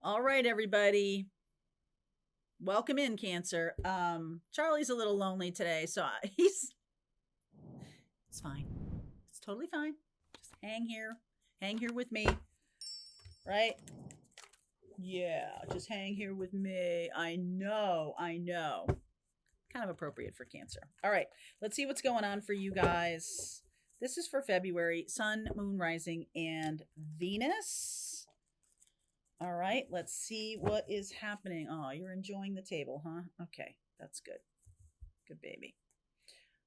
All right, everybody. Welcome in, Cancer. Charlie's a little lonely today, so it's fine. It's totally fine. Just hang here. Hang here with me, right? Yeah, just hang here with me. I know. I know. Kind of appropriate for Cancer. All right, let's see what's going on for you guys. This is for February, Sun, Moon, Rising, and Venus. All right, let's see what is happening. Oh, you're enjoying the table, huh? Okay, that's good. Good baby.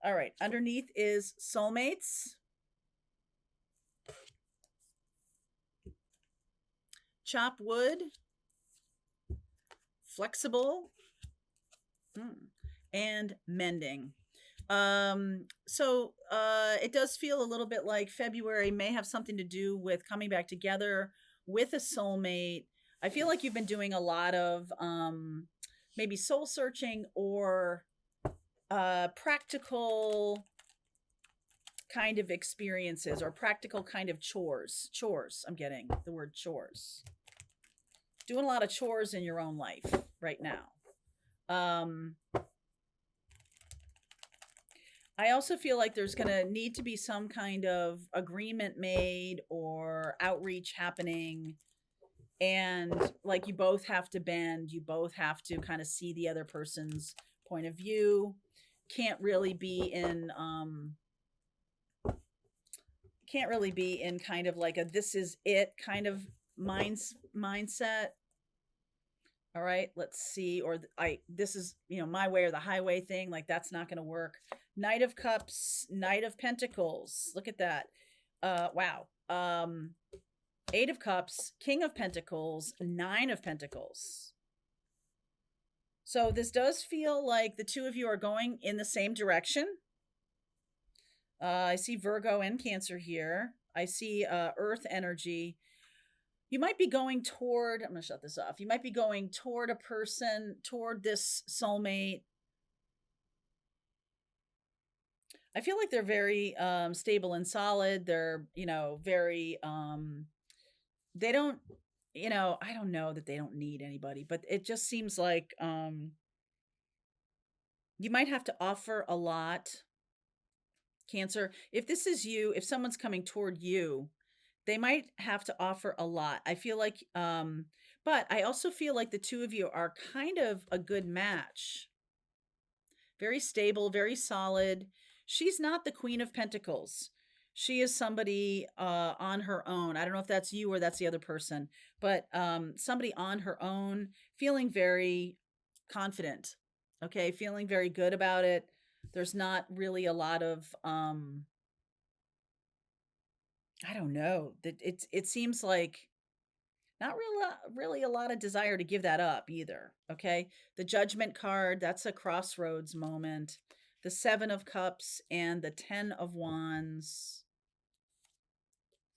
All right, underneath is Soulmates, Chop Wood, Flexible, and Mending. It does feel a little bit like February may have something to do with coming back together with a soulmate. I feel like you've been doing a lot of maybe soul searching or practical kind of experiences or practical kind of chores. I'm getting the word chores. Doing a lot of chores in your own life right now. I also feel like there's going to need to be some kind of agreement made or outreach happening. And like you both have to bend, you both have to kind of see the other person's point of view. Can't really be in kind of like a this is it kind of mindset. All right, let's see. Or this is, my way or the highway thing. Like that's not going to work. Knight of Cups, Knight of Pentacles. Look at that. Wow. Eight of Cups, King of Pentacles, Nine of Pentacles. So this does feel like the two of you are going in the same direction. I see Virgo and Cancer here. I see Earth energy. You might be going toward, I'm going to shut this off. You might be going toward a person, toward this soulmate. I feel like they're very stable and solid. They're, very, they don't, I don't know that they don't need anybody, but it just seems like you might have to offer a lot, Cancer. If this is you, if someone's coming toward you, they might have to offer a lot. I feel like, but I also feel like the two of you are kind of a good match. Very stable, very solid. She's not the Queen of Pentacles. She is somebody on her own. I don't know if that's you or that's the other person, but somebody on her own, feeling very confident. Okay, feeling very good about it. There's not really a lot of I don't know. That it seems like not really a lot of desire to give that up either. Okay, the Judgment card, that's a crossroads moment. The Seven of Cups and the 10 of Wands.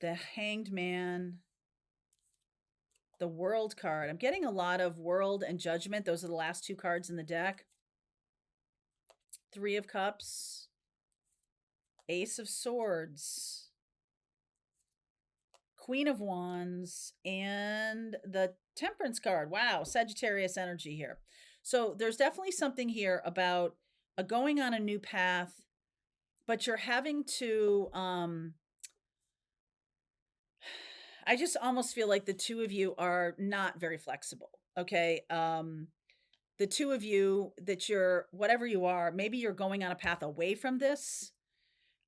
The Hanged Man. The World card. I'm getting a lot of World and Judgment. Those are the last two cards in the deck. Three of Cups. Ace of Swords. Queen of Wands. And the Temperance card. Wow, Sagittarius energy here. So there's definitely something here about going on a new path, but you're having to I just almost feel like the two of you are not very flexible. Okay. The two of you that you're, whatever you are, maybe you're going on a path away from this.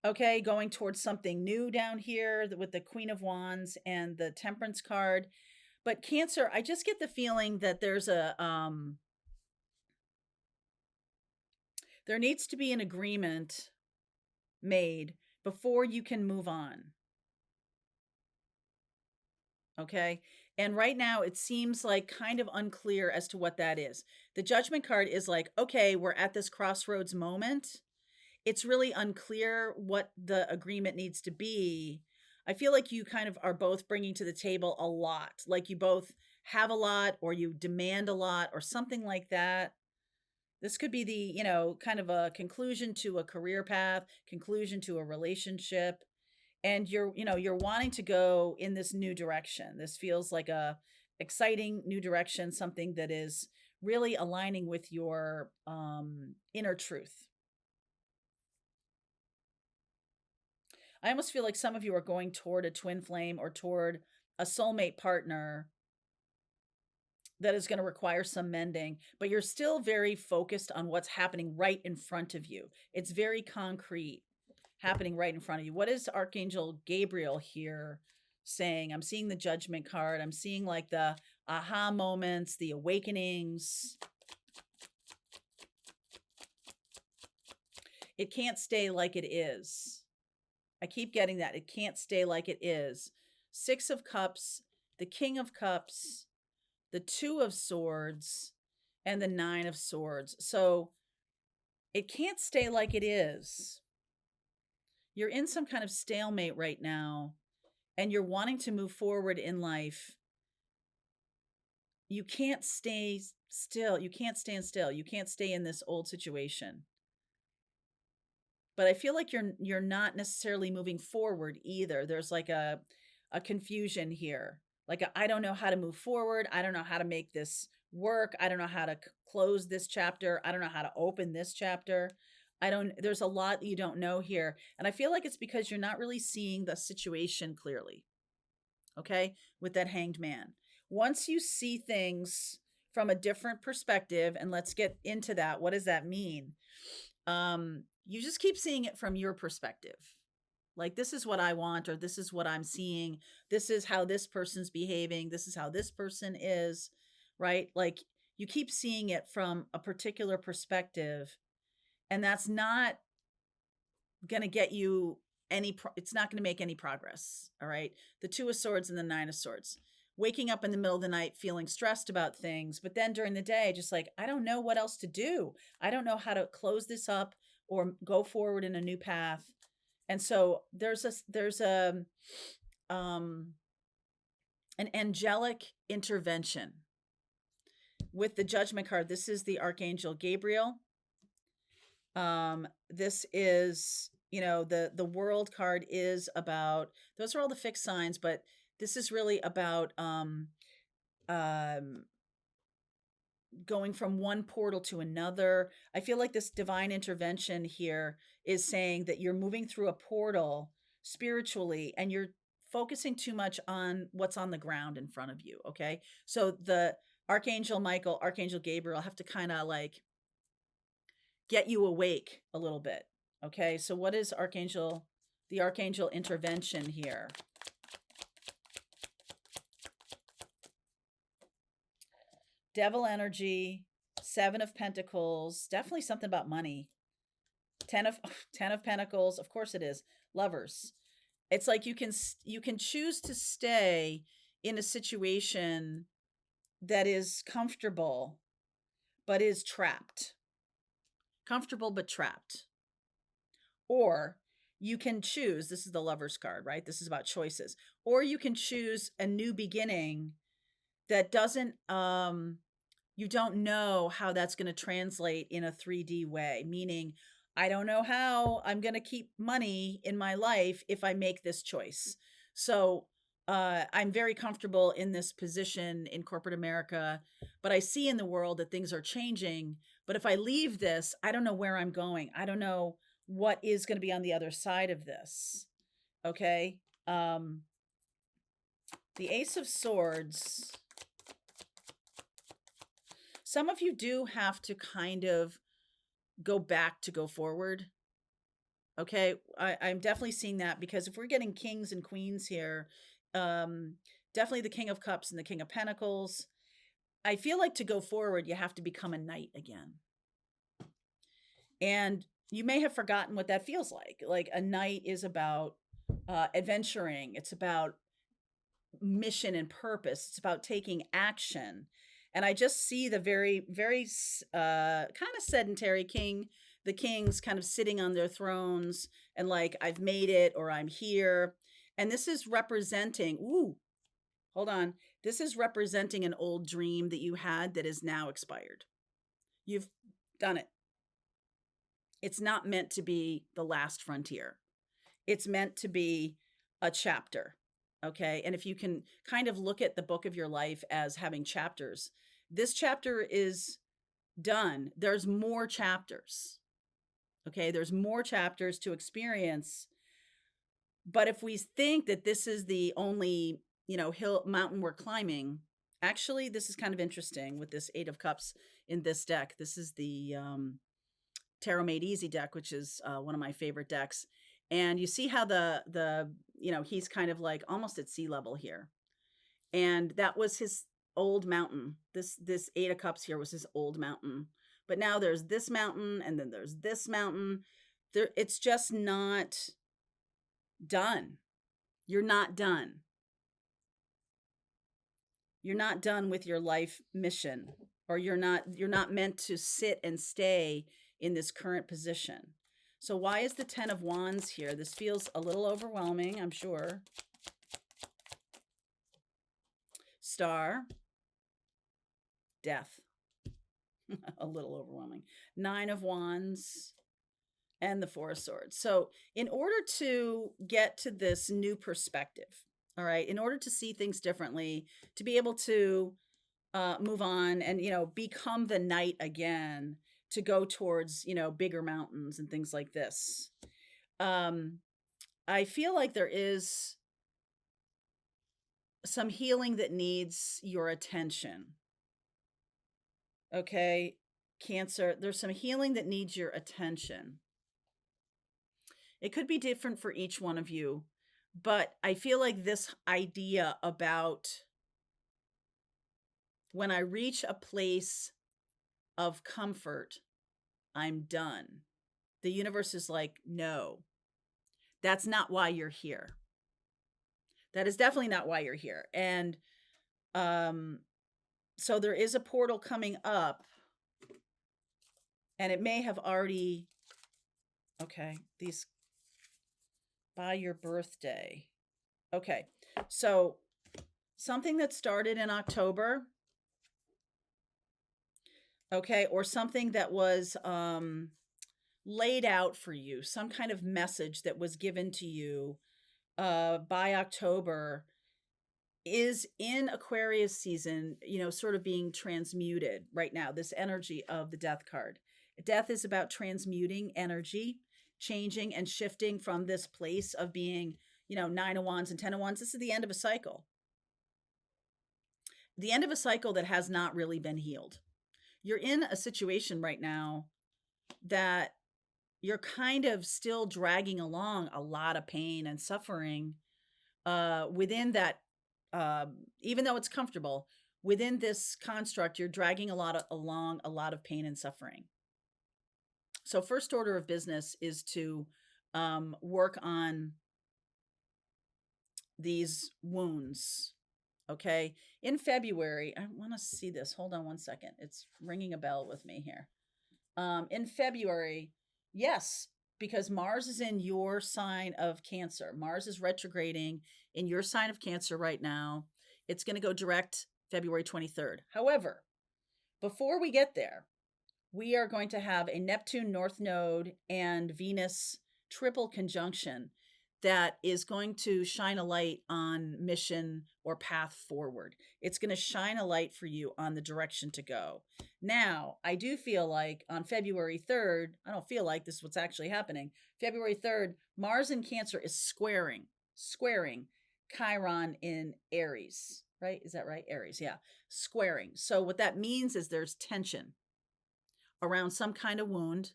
Okay. Going towards something new down here with the Queen of Wands and the Temperance card. But Cancer, I just get the feeling that there's there needs to be an agreement made before you can move on. Okay. And right now it seems like kind of unclear as to what that is. The Judgment card is like, okay, we're at this crossroads moment. It's really unclear what the agreement needs to be. I feel like you kind of are both bringing to the table a lot. Like you both have a lot or you demand a lot or something like that. This could be the, kind of a conclusion to a career path, conclusion to a relationship. And you're wanting to go in this new direction. This feels like a exciting new direction, something that is really aligning with your inner truth. I almost feel like some of you are going toward a twin flame or toward a soulmate partner that is going to require some mending, but you're still very focused on what's happening right in front of you. It's very concrete, happening right in front of you. What is Archangel Gabriel here saying? I'm seeing the Judgment card. I'm seeing like the aha moments, the awakenings. It can't stay like it is. I keep getting that. It can't stay like it is. Six of Cups, the King of Cups, the Two of Swords, and the Nine of Swords. So it can't stay like it is. You're in some kind of stalemate right now, and you're wanting to move forward in life. You can't stay still. You can't stand still. You can't stay in this old situation. But I feel like you're not necessarily moving forward either. There's like a confusion here. Like I don't know how to move forward. I don't know how to make this work. I don't know how to close this chapter. I don't know how to open this chapter. There's a lot that you don't know here. And I feel like it's because you're not really seeing the situation clearly. Okay? With that Hanged Man. Once you see things from a different perspective, and let's get into that. What does that mean? You just keep seeing it from your perspective. Like, this is what I want, or this is what I'm seeing. This is how this person's behaving. This is how this person is, right? Like, you keep seeing it from a particular perspective, and that's not going to get you it's not going to make any progress. All right. The Two of Swords and the Nine of Swords. Waking up in the middle of the night feeling stressed about things, but then during the day, just like, I don't know what else to do. I don't know how to close this up or go forward in a new path. And so there's an angelic intervention with the Judgment card. This is the Archangel Gabriel. This is, the World card is about, those are all the fixed signs, but this is really about going from one portal to another. I feel like this divine intervention here is saying that you're moving through a portal spiritually, and you're focusing too much on what's on the ground in front of you. Okay. So the Archangel Michael, Archangel Gabriel have to kind of like get you awake a little bit. Okay. So what is the Archangel intervention here? Devil energy, Seven of Pentacles, definitely something about money. 10 of Pentacles, of course it is. Lovers. It's like you can choose to stay in a situation that is comfortable but is trapped. Comfortable but trapped. Or you can choose, this is the Lovers card, right? This is about choices. Or you can choose a new beginning that doesn't you don't know how that's going to translate in a 3D way, meaning I don't know how I'm going to keep money in my life if I make this choice. So I'm very comfortable in this position in corporate America, but I see in the world that things are changing. But if I leave this, I don't know where I'm going. I don't know what is going to be on the other side of this. Okay. The Ace of Swords. Some of you do have to kind of go back to go forward. Okay. I'm definitely seeing that, because if we're getting kings and queens here, definitely the King of Cups and the King of Pentacles. I feel like to go forward, you have to become a knight again. And you may have forgotten what that feels like. Like a knight is about adventuring. It's about mission and purpose. It's about taking action. And I just see the very, very kind of sedentary the kings kind of sitting on their thrones and like, I've made it, or I'm here. And this is representing, hold on. This is representing an old dream that you had that is now expired. You've done it. It's not meant to be the last frontier. It's meant to be a chapter. Okay. And if you can kind of look at the book of your life as having chapters, this chapter is done. There's more chapters. Okay. There's more chapters to experience. But if we think that this is the only, mountain we're climbing, actually, this is kind of interesting with this Eight of Cups in this deck. This is the Tarot Made Easy deck, which is one of my favorite decks. And you see how he's kind of like almost at sea level here. And that was his old mountain. This Eight of Cups here was his old mountain. But now there's this mountain, and then there's this mountain. It's just not done. You're not done. You're not done with your life mission, or you're not meant to sit and stay in this current position. So why is the 10 of Wands here? This feels a little overwhelming, I'm sure. Star, death. A little overwhelming. 9 of Wands and the 4 of Swords. So in order to get to this new perspective, all right, in order to see things differently, to be able to move on and, become the knight again, to go towards, bigger mountains and things like this. I feel like there is some healing that needs your attention. Okay, Cancer, there's some healing that needs your attention. It could be different for each one of you, but I feel like this idea about when I reach a place of comfort, I'm done. The universe is like, no, that's not why you're here. That is definitely not why you're here. And so there is a portal coming up, and it may have already, okay, these by your birthday. Okay, so something that started in October, okay, or something that was laid out for you, some kind of message that was given to you by October, is in Aquarius season, sort of being transmuted right now, this energy of the Death card. Death is about transmuting energy, changing and shifting from this place of being, 9 of Wands and 10 of Wands. This is the end of a cycle. The end of a cycle that has not really been healed. You're in a situation right now that you're kind of still dragging along a lot of pain and suffering within that. Even though it's comfortable, within this construct, you're dragging along a lot of pain and suffering. So first order of business is to work on these wounds. Okay. In February, I want to see this. Hold on one second. It's ringing a bell with me here. In February, yes, because Mars is in your sign of Cancer. Mars is retrograding in your sign of Cancer right now. It's going to go direct February 23rd. However, before we get there, we are going to have a Neptune North Node and Venus triple conjunction that is going to shine a light on mission or path forward. It's going to shine a light for you on the direction to go. Now, I do feel like on February 3rd, I don't feel like this is what's actually happening. February 3rd, Mars in Cancer is squaring Chiron in Aries, right? Is that right? Aries, yeah. Squaring. So what that means is there's tension around some kind of wound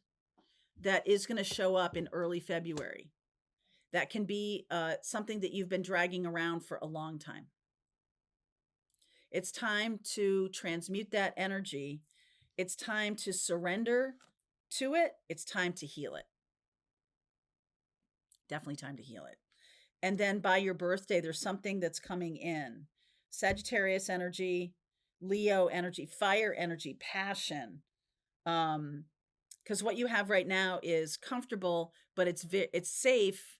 that is going to show up in early February. That can be something that you've been dragging around for a long time. It's time to transmute that energy. It's time to surrender to it. It's time to heal it. Definitely time to heal it. And then by your birthday, there's something that's coming in. Sagittarius energy, Leo energy, fire energy, passion. Because what you have right now is comfortable, but it's safe.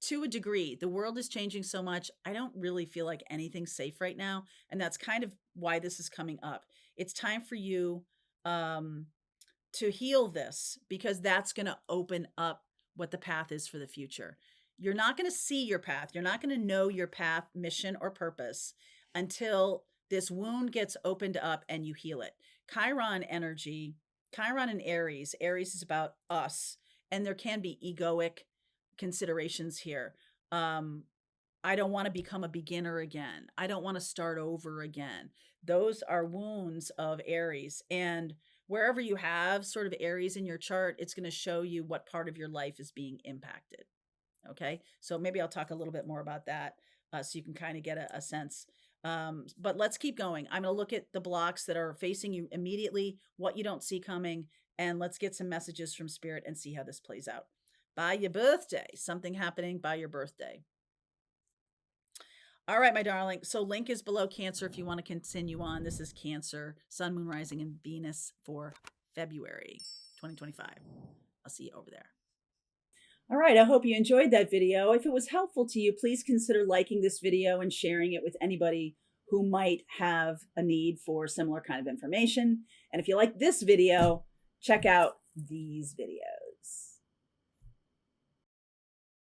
To a degree. The world is changing so much. I don't really feel like anything's safe right now. And that's kind of why this is coming up. It's time for you to heal this, because that's going to open up what the path is for the future. You're not going to see your path. You're not going to know your path, mission, or purpose until this wound gets opened up and you heal it. Chiron energy, Chiron and Aries. Aries is about us, and there can be egoic considerations here. I don't want to become a beginner again. I don't want to start over again. Those are wounds of Aries. And wherever you have sort of Aries in your chart, it's going to show you what part of your life is being impacted. Okay. So maybe I'll talk a little bit more about that so you can kind of get a sense. But let's keep going. I'm going to look at the blocks that are facing you immediately, what you don't see coming, and let's get some messages from Spirit and see how this plays out. By your birthday, something happening by your birthday. All right, my darling. So link is below Cancer if you want to continue on. This is Cancer, Sun, Moon, Rising, and Venus for February 2025. I'll see you over there. All right, I hope you enjoyed that video. If it was helpful to you, please consider liking this video and sharing it with anybody who might have a need for similar kind of information. And if you like this video, check out these videos.